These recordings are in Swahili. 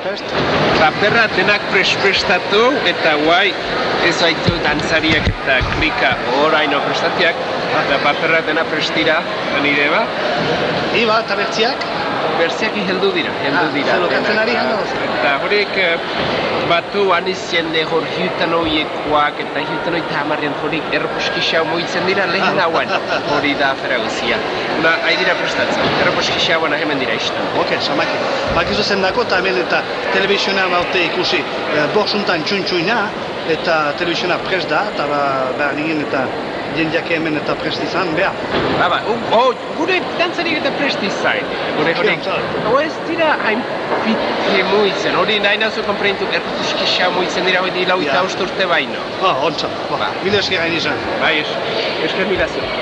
prest? Paperra denak prestatu eta guai ez haitu dantzariak eta klika oraino prestatiak eta paperra dena prestira nire ba. Iba, eta bertziak? Berziak heldu dira. Zelokatzen ari hango? Eta horiek batu anizien hor hiutan horiekoak eta hiutan hoita hamarrian horiek erroposkixau moitzen dira lehen hauan hori da afera guzia. Hai dira prestatzen, erroposkixauan hemen dira izan. Ok, samaki. Bakizu zendako eta hemen eta telebizioa baute ikusi borsuntan txuntxuina eta telebizioa prest da eta behar nien eta jendeak hemen eta prest izan, behar. Gure dantzarik eta prest izan. Ez dira hain pite muitzen, hori nahi nazu konprentu erroposkixau moitzen dira hori lauita usturte baino. Ontsa, mila esker hain izan. Bai, esker milazio.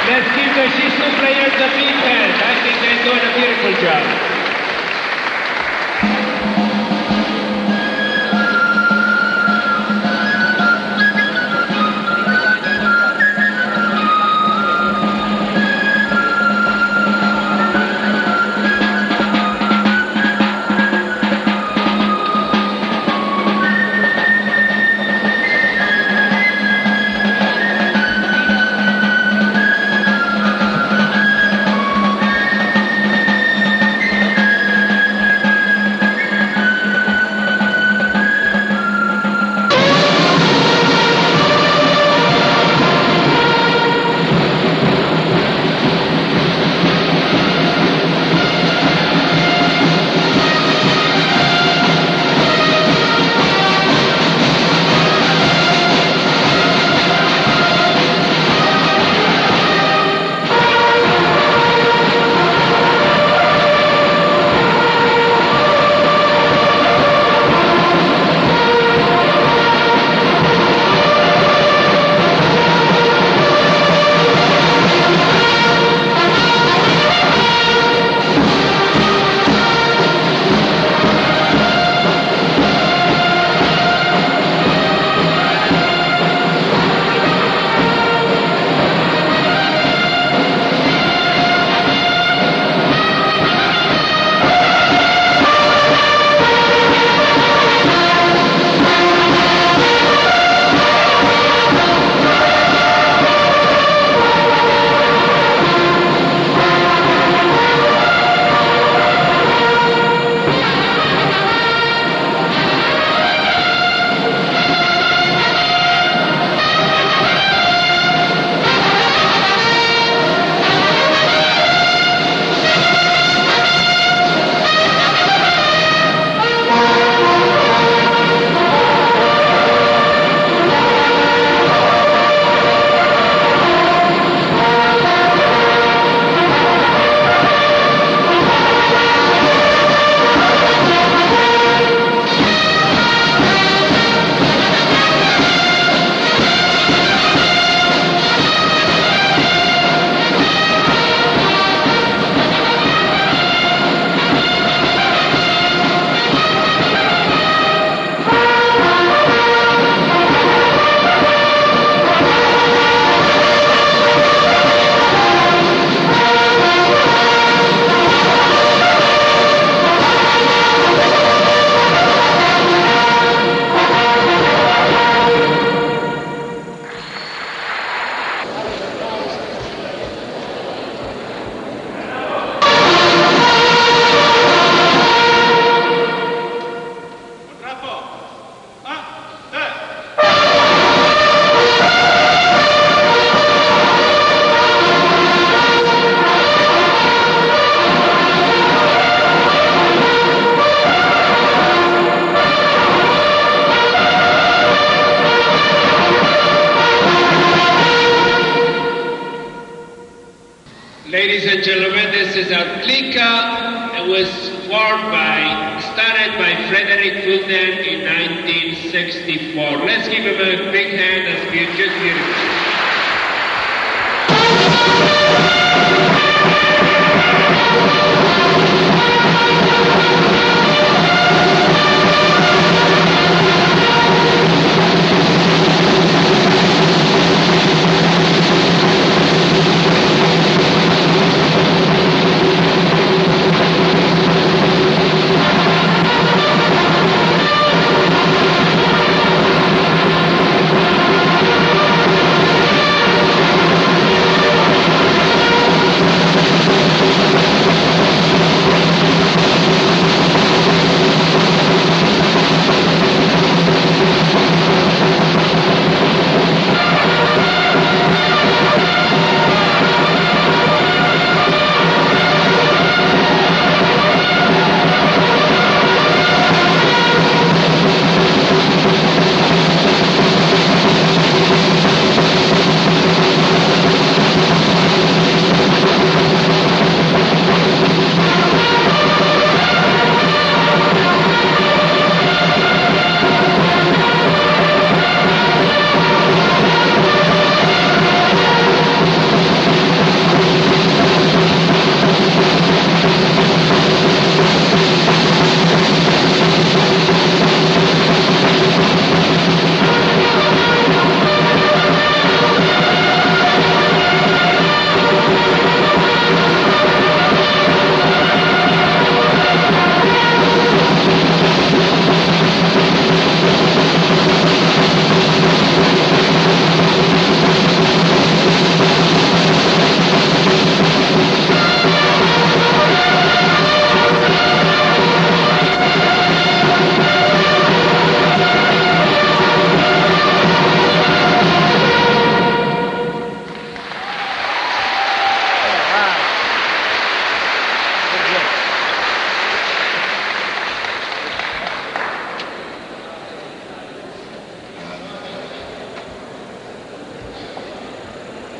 Let's give the Shizu players a big hand. I think they're doing a beautiful job. Ladies and gentlemen, this is our Klika. It was started by Frederick Fulton in 1964. Let's give him a big hand. That's just beautiful.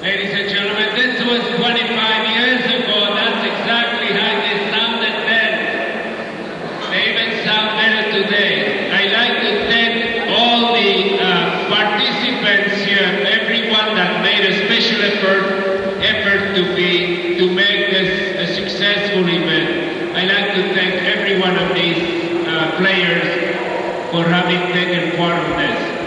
Ladies and gentlemen, this was 25 years ago. That's exactly how they sounded then. They even sound better today. I'd like to thank all the participants here, everyone that made a special effort to make this a successful event. I'd like to thank every one of these players for having taken part of this.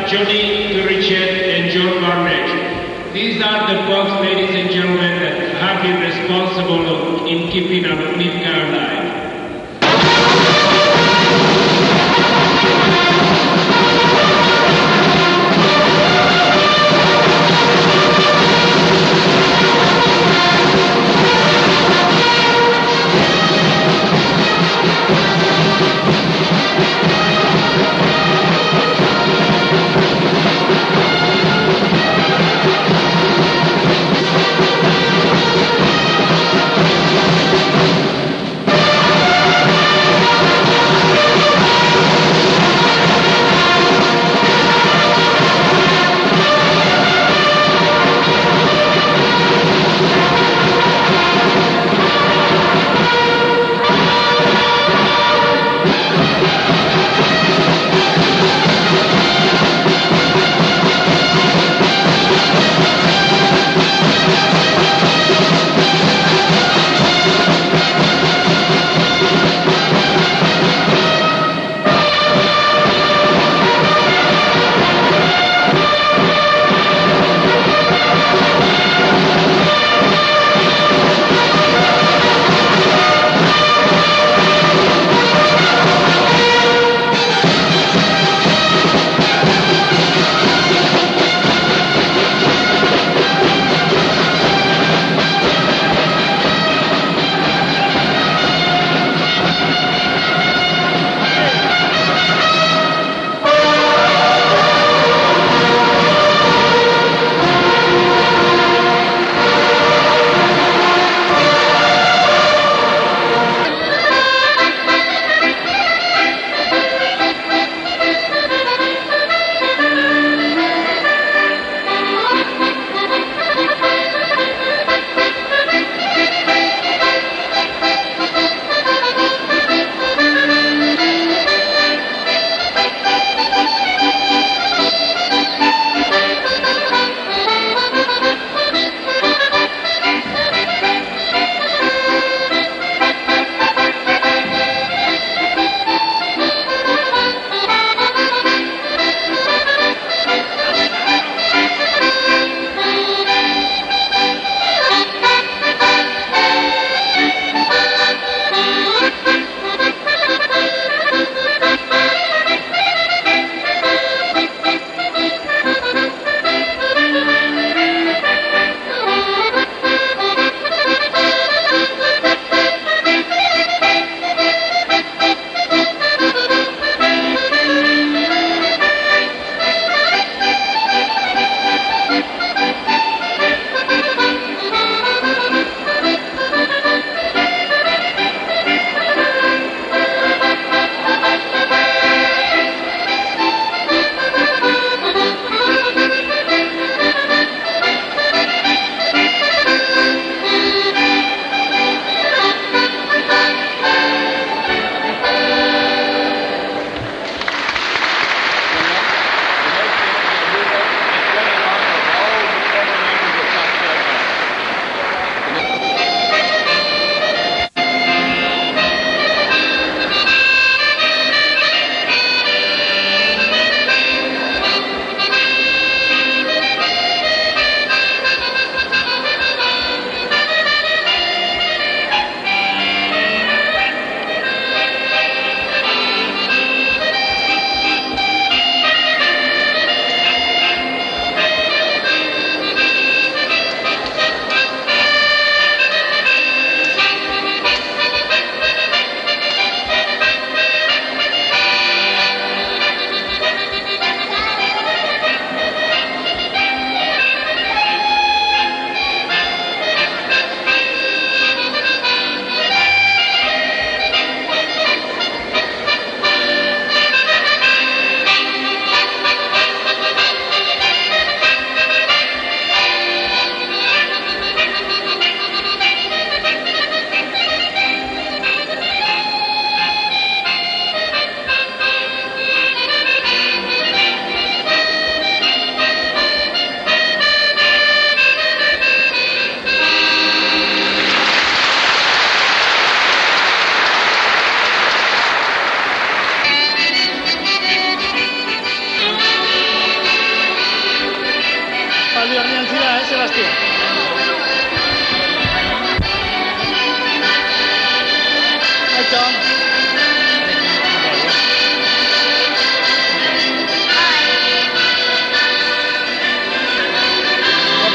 Johnny Turichet and John Barnett. These are the folks, ladies and gentlemen, that have been responsible in keeping our Mifka alive.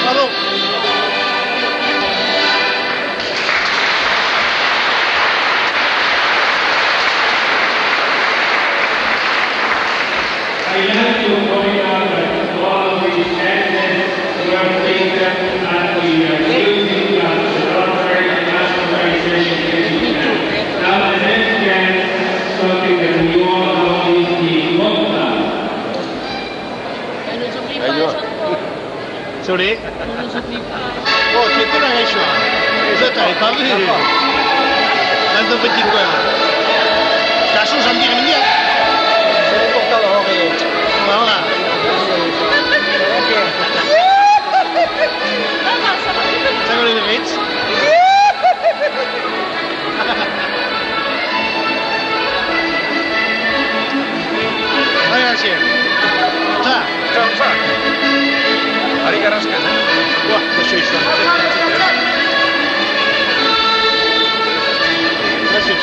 Bravo. I like to point out that all of these assets were taken and we are using as military and nationalization. Now the next game, something that we all know is the Mokta. Sorry. Oh, c'est quoi la région? Ça, t'avais pas vu. Dans un petit coin. La chose en dire rien. Voilà. Ça va les vite. Ragazzi. Ça. Ari Carrasquez, Buah, això és això. Gràcies,